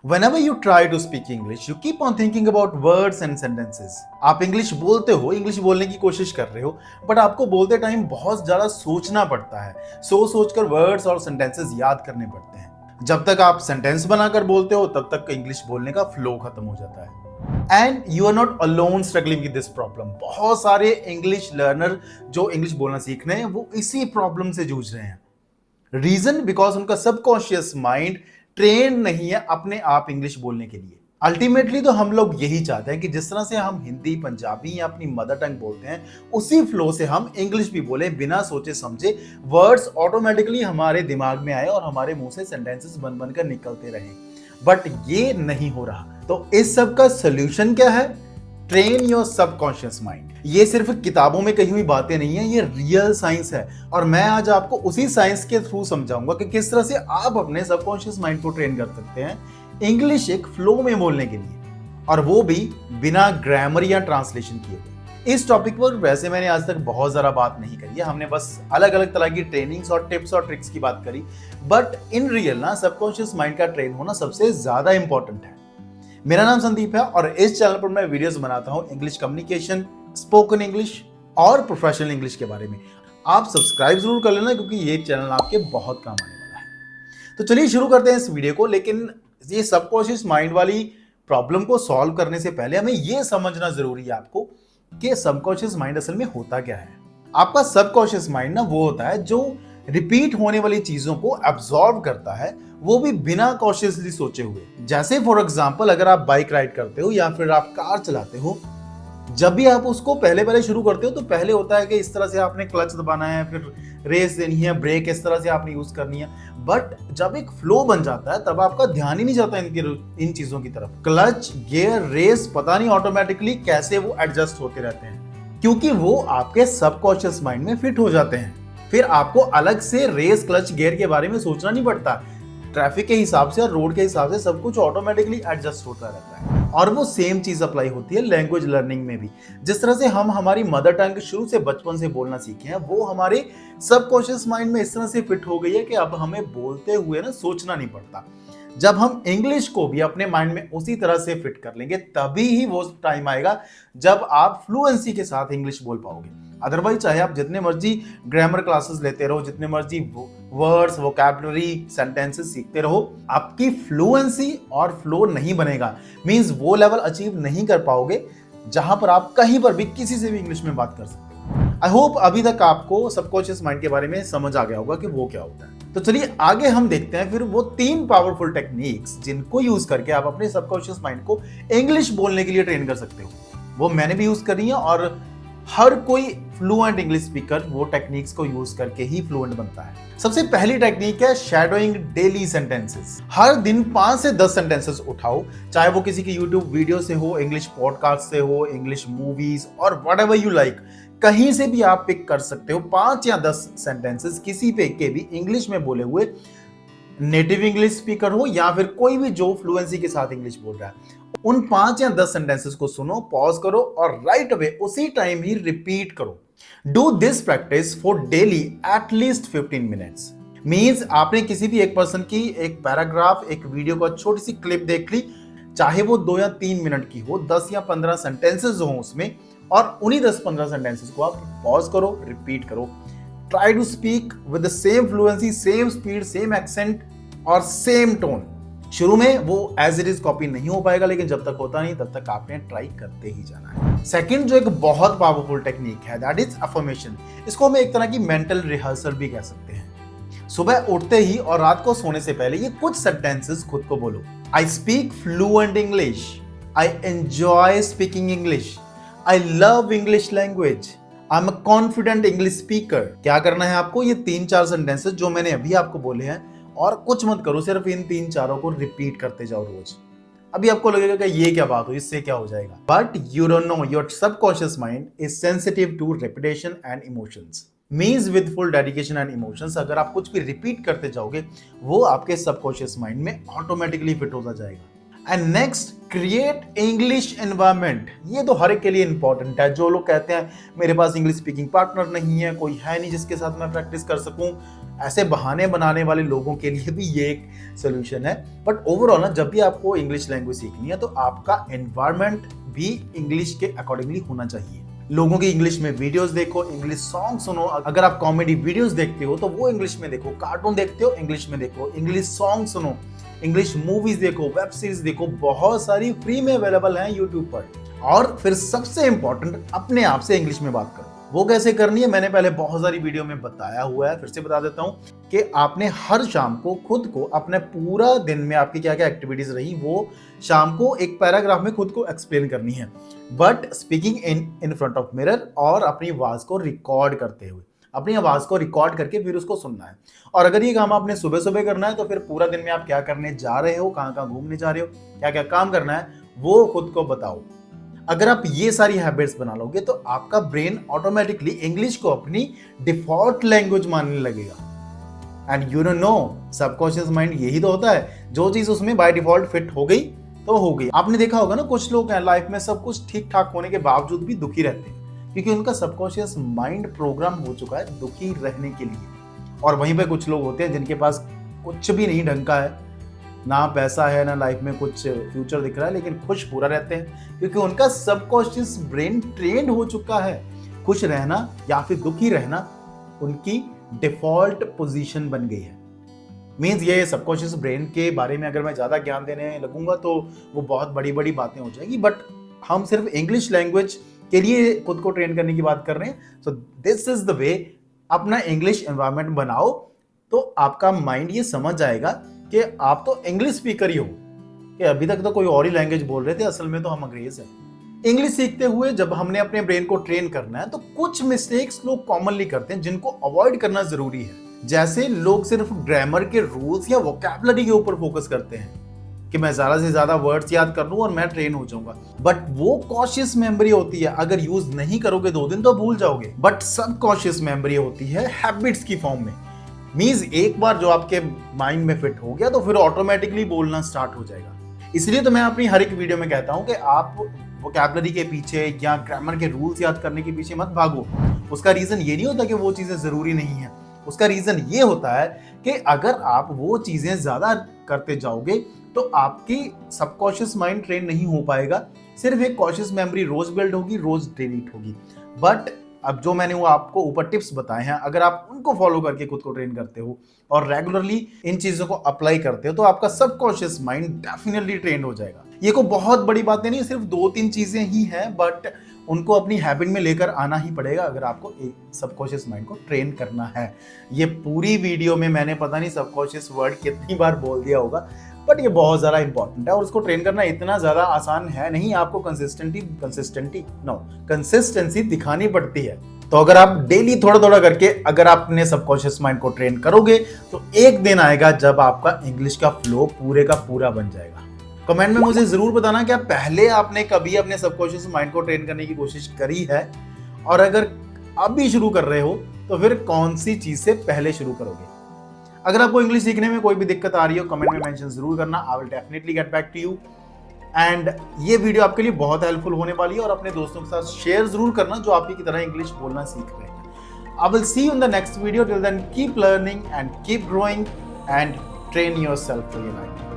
Whenever you try to speak English, you keep on thinking about words and sentences. आप English बोलते हो, English बोलने की कोशिश कर रहे हो, बट आपको बोलते टाइम बहुत ज़्यादा सोचना पड़ता है। सोच कर वर्ड्स और सेंटेंसेस याद करने पड़ते हैं। जब तक आप सेंटेंस बनाकर बोलते हो, तब तक इंग्लिश बोलने का फ्लो खत्म हो जाता है। And you are not alone struggling with this problem. बहुत सारे इंग्लिश लर्नर जो इंग्लिश बोलना सीख रहे हैं, वो इसी प्रॉब्लम से जूझ रहे हैं। रीजन बिकॉज उनका सबकॉन्शियस माइंड ट्रेन नहीं है अपने आप इंग्लिश बोलने के लिए। अल्टीमेटली तो हम लोग यही चाहते हैं कि जिस तरह से हम हिंदी, पंजाबी या अपनी मदर टंग बोलते हैं, उसी फ्लो से हम इंग्लिश भी बोले, बिना सोचे समझे। वर्ड्स ऑटोमेटिकली हमारे दिमाग में आए और हमारे मुंह से सेंटेंसेस बन बनकर निकलते रहे। बट ये नहीं हो रहा। तो इस सब का सोल्यूशन क्या है? Train your subconscious mind. ये सिर्फ किताबों में कही हुई बातें नहीं है, ये रियल साइंस है। और मैं आज आपको उसी साइंस के थ्रू समझाऊंगा कि किस तरह से आप अपने सबकॉन्शियस माइंड को ट्रेन कर सकते हैं इंग्लिश एक फ्लो में बोलने के लिए, और वो भी बिना ग्रामर या ट्रांसलेशन किए हुए। इस टॉपिक पर वैसे मैंने आज तक बहुत ज़्यादा बात नहीं करी है, हमने बस अलग अलग तरह की ट्रेनिंग्स और टिप्स और ट्रिक्स की बात करी। बट इन रियल ना सबकॉन्शियस माइंड का ट्रेन होना सबसे ज़्यादा इंपॉर्टेंट है। मेरा नाम संदीप है और इस चैनल पर मैं वीडियोस बनाता हूं इंग्लिश कम्युनिकेशन, स्पोकन इंग्लिश और प्रोफेशनल इंग्लिश के बारे में। आप सब्सक्राइब जरूर कर लेना, क्योंकि ये चैनल आपके बहुत काम आने वाला है। तो चलिए शुरू करते हैं इस वीडियो को। लेकिन ये सबकॉन्शियस माइंड वाली प्रॉब्लम को सॉल्व करने से पहले हमें ये समझना जरूरी है आपको कि सबकॉन्शियस माइंड असल में होता क्या है। आपका सबकॉन्शियस माइंड ना वो होता है जो रिपीट होने वाली चीजों को एब्जॉर्ब करता है, वो भी बिना कॉन्शियसली सोचे हुए। जैसे फॉर एग्जांपल, अगर आप बाइक राइड करते हो या फिर आप कार चलाते हो, जब भी आप उसको पहले पहले शुरू करते हो तो पहले होता है कि इस तरह से आपने क्लच दबाना है, फिर रेस देनी है, ब्रेक इस तरह से आपने यूज करनी है। बट जब एक फ्लो बन जाता है तब आपका ध्यान ही नहीं जाता इन चीजों की तरफ। क्लच, गियर, रेस, पता नहीं ऑटोमेटिकली कैसे वो एडजस्ट होते रहते हैं, क्योंकि वो आपके सबकॉन्शियस माइंड में फिट हो जाते हैं। फिर आपको अलग से रेस, क्लच, गियर के बारे में सोचना नहीं पड़ता। ट्रैफिक के हिसाब से और रोड के हिसाब से सब कुछ ऑटोमेटिकली एडजस्ट होता रहता है। और वो सेम चीज अप्लाई होती है लैंग्वेज लर्निंग में भी। जिस तरह से हम हमारी मदर टंग शुरू से बचपन से बोलना सीखे हैं, वो हमारे सबकॉन्शियस माइंड में इस तरह से फिट हो गई है कि अब हमें बोलते हुए ना सोचना नहीं पड़ता। जब हम इंग्लिश को भी अपने माइंड में उसी तरह से फिट कर लेंगे, तभी ही वो टाइम आएगा जब आप फ्लुएंसी के साथ इंग्लिश बोल पाओगे। अदरवाइज चाहे आप जितने मर्जी ग्रामर क्लासेस लेते रहो, जितने मर्जी वर्ड्स, वोकैबुलरी, सेंटेंसेस सीखते रहो, आपकी फ्लुएंसी और फ्लो नहीं बनेगा। मींस वो लेवल अचीव नहीं कर पाओगे जहां पर आप कहीं पर भी किसी से भी इंग्लिश में बात कर सकते हो। आई होप अभी तक आपको सबकॉन्शियस माइंड के बारे में समझ आ गया होगा कि वो क्या होता है। तो चलिए आगे हम देखते हैं फिर वो 3 पावरफुल टेक्निक्स जिनको यूज करके आप अपने सबकॉन्शियस माइंड को इंग्लिश बोलने के लिए ट्रेन कर सकते हो। वो मैंने भी यूज करी है और हर कोई फ्लुएंट इंग्लिश स्पीकर वो टेक्निक्स को यूज करके ही फ्लुएंट बनता है। सबसे पहली टेक्निक है शैडोइंग डेली सेंटेंसेस। हर दिन 5 से 10 सेंटेंसेस उठाओ, चाहे वो किसी की यूट्यूब वीडियो से हो, इंग्लिश पॉडकास्ट से हो, इंग्लिश मूवीज और व्हाटएवर यू लाइक, कहीं से भी आप पिक कर सकते हो 5 या 10 सेंटेंसेस किसी पे के भी इंग्लिश में बोले हुए, नेटिव इंग्लिश स्पीकर हो या फिर कोई भी जो फ्लुएंसी के साथ इंग्लिश बोल रहा है। उन 5 या 10 सेंटेंसेस को सुनो, पॉज करो और राइट अवे उसी टाइम ही रिपीट करो। Do this practice for daily at least 15 minutes. Means आपने किसी भी एक पर्सन की एक पैराग्राफ, एक वीडियो का छोटी सी क्लिप देख ली, चाहे वो 2 या 3 मिनट की हो, 10 या 15 सेंटेंसेस हो उसमें, और उन्हीं 10-15 सेंटेंसेस को आप पॉज करो, रिपीट करो। Try to speak with the same fluency, same speed, same accent और सेम टोन। शुरू में वो एज इट इज कॉपी नहीं हो पाएगा, लेकिन जब तक होता नहीं तब तक आपने ट्राई करते ही जाना है। सेकंड जो एक बहुत पावरफुल टेक्निक है, दैट इज अफर्मेशन। इसको हम एक तरह की मेंटल रिहर्सल भी कह सकते हैं। सुबह उठते ही और रात को सोने से पहले ये कुछ सेंटेंसेस खुद को बोलो। I speak fluent English, I enjoy speaking English, I love English language, I am a confident English speaker. क्या करना है आपको? ये 3-4 सेंटेंसेस जो मैंने अभी आपको बोले हैं, और कुछ मत करो, सिर्फ इन 3-4 को रिपीट करते जाओ रोज। अभी आपको लगेगा कि ये क्या बात हो, इससे क्या हो जाएगा, but you don't know your subconscious mind is sensitive to repetition and emotions. Means with full dedication and emotions, अगर आप कुछ भी रिपीट करते जाओगे, वो आपके सबकॉन्शियस माइंड में ऑटोमेटिकली फिट होता जाएगा। And next, create English environment. ये तो हर एक के लिए इंपॉर्टेंट है। जो लोग कहते हैं मेरे पास इंग्लिश स्पीकिंग पार्टनर नहीं है, कोई है नहीं जिसके साथ मैं प्रैक्टिस कर सकूं, ऐसे बहाने बनाने वाले लोगों के लिए भी ये एक सोल्यूशन है। बट ओवरऑल ना, जब भी आपको इंग्लिश लैंग्वेज सीखनी है तो आपका एनवायरनमेंट भी इंग्लिश के अकॉर्डिंगली होना चाहिए। लोगों की इंग्लिश में वीडियोस देखो, इंग्लिश सॉन्ग सुनो। अगर आप कॉमेडी वीडियोस देखते हो तो वो इंग्लिश में देखो, कार्टून देखते हो इंग्लिश में देखो, इंग्लिश सॉन्ग सुनो, इंग्लिश मूवीज देखो, वेब सीरीज देखो, बहुत सारी फ्री में अवेलेबल हैं यूट्यूब पर। और फिर सबसे इंपॉर्टेंट, अपने आप से इंग्लिश में बात करो। वो कैसे करनी है मैंने पहले बहुत सारी वीडियो में बताया हुआ है, फिर से बता देता हूँ कि आपने हर शाम को खुद को, अपने पूरा दिन में आपकी क्या क्या एक्टिविटीज रही वो शाम को एक पैराग्राफ में खुद को एक्सप्लेन करनी है, but speaking in front of mirror, और अपनी आवाज को रिकॉर्ड करते हुए, अपनी आवाज को रिकॉर्ड करके फिर उसको सुनना है। और अगर ये काम आपने सुबह सुबह करना है तो फिर पूरा दिन में आप क्या करने जा रहे हो, कहाँ कहाँ घूमने जा रहे हो, क्या क्या काम करना है, वो खुद को बताओ। अगर आप ये सारी हैबिट्स बना लोगे तो आपका ब्रेन ऑटोमेटिकली इंग्लिश को अपनी डिफॉल्ट लैंग्वेज मानने लगेगा। And you know, subconscious mind यही तो होता है, जो चीज उसमें बाय डिफॉल्ट फिट हो गई तो हो गई। आपने देखा होगा ना, कुछ लोग हैं लाइफ में सब कुछ ठीक ठाक होने के बावजूद भी दुखी रहते हैं, क्योंकि उनका सबकॉन्शियस माइंड प्रोग्राम हो चुका है दुखी रहने के लिए। और वहीं पे कुछ लोग होते हैं जिनके पास कुछ भी नहीं ढंग का है, ना पैसा है, ना लाइफ में कुछ फ्यूचर दिख रहा है, लेकिन खुश पूरा रहते हैं, क्योंकि उनका सबकॉन्शियस ब्रेन ट्रेंड हो चुका है। खुश रहना या फिर दुखी रहना उनकी डिफॉल्ट पोजीशन बन गई है। मीन्स ये सबकॉन्शियस ब्रेन के बारे में अगर मैं ज़्यादा ज्ञान देने लगूंगा तो वो बहुत बड़ी बड़ी बातें हो जाएगी, बट हम सिर्फ इंग्लिश लैंग्वेज के लिए खुद को ट्रेन करने की बात कर रहे हैं। So this is the way, अपना इंग्लिश एनवायरनमेंट बनाओ तो आपका माइंड ये समझ जाएगा कि आप तो इंग्लिश स्पीकर ही हो, कि अभी तक तो कोई और ही लैंग्वेज बोल रहे थे, असल में तो हम अंग्रेज हैं। इंग्लिश सीखते हुए जब हमने अपने ब्रेन को ट्रेन करना है तो कुछ मिस्टेक्स लोग कॉमनली करते हैं जिनको अवॉइड करना जरूरी है। जैसे लोग सिर्फ ग्रामर के रूल्स या वोकैबुलरी के ऊपर फोकस करते हैं कि मैं ज्यादा से ज्यादा वर्ड्स याद कर लूं और मैं ट्रेन हो जाऊंगा, बट वो कॉशियस मेमोरी होती है, अगर यूज नहीं करोगे 2 दिन तो भूल जाओगे। बट सब कॉशियस मेमोरी होती है हैबिट्स की फॉर्म में। मीन्स एक बार जो आपके माइंड में फिट हो गया तो फिर ऑटोमेटिकली बोलना स्टार्ट हो जाएगा। इसलिए तो मैं अपनी हर एक वीडियो में कहता हूं कि आप वोकैबुलरी के पीछे या ग्रामर के रूल्स याद करने के पीछे मत भागो। उसका रीजन ये नहीं होता कि वो चीजें जरूरी नहीं है, उसका रीजन ये होता है कि अगर आप वो चीजें ज्यादा करते जाओगे तो आपकी सबकॉन्शियस माइंड ट्रेन नहीं हो पाएगा, सिर्फ एक कॉन्शियस मेमोरी रोज बिल्ड होगी, रोज डिलीट होगी। बट अब जो मैंने वो आपको ऊपर टिप्स बताए हैं, अगर आप उनको फॉलो करके खुद को ट्रेन करते हो और रेगुलरली इन चीजों को अप्लाई करते हो तो आपका सबकॉन्शियस माइंड डेफिनेटली ट्रेन हो जाएगा। ये को बहुत बड़ी बातें नहीं, सिर्फ 2-3 चीजें ही हैं, बट उनको अपनी हैबिट में लेकर आना ही पड़ेगा अगर आपको एक सबकॉन्शियस माइंड को ट्रेन करना है। ये पूरी वीडियो में मैंने पता नहीं सबकॉन्शियस वर्ड कितनी बार बोल दिया होगा, बट ये बहुत ज़्यादा इंपॉर्टेंट है और उसको ट्रेन करना इतना ज़्यादा आसान है नहीं। आपको कंसिस्टेंसी दिखानी पड़ती है। तो अगर आप डेली थोड़ा थोड़ा करके अगर आप अपने सबकॉन्शियस माइंड को ट्रेन करोगे तो एक दिन आएगा जब आपका इंग्लिश का फ्लो पूरे का पूरा बन जाएगा। कमेंट में मुझे जरूर बताना क्या पहले आपने कभी अपने सबकॉन्शियस माइंड को ट्रेन करने की कोशिश करी है, और अगर अभी शुरू कर रहे हो तो फिर कौन सी चीज से पहले शुरू करोगे। अगर आपको इंग्लिश सीखने में कोई भी दिक्कत आ रही हो कमेंट में मेंशन जरूर करना, I will definitely get back to you. And ये वीडियो आपके लिए बहुत हेल्पफुल होने वाली है और अपने दोस्तों के साथ शेयर जरूर करना जो आप ही की तरह इंग्लिश बोलना सीख रहे हैं। I will see you in the next video, till then keep learning and keep growing and train yourself for your life.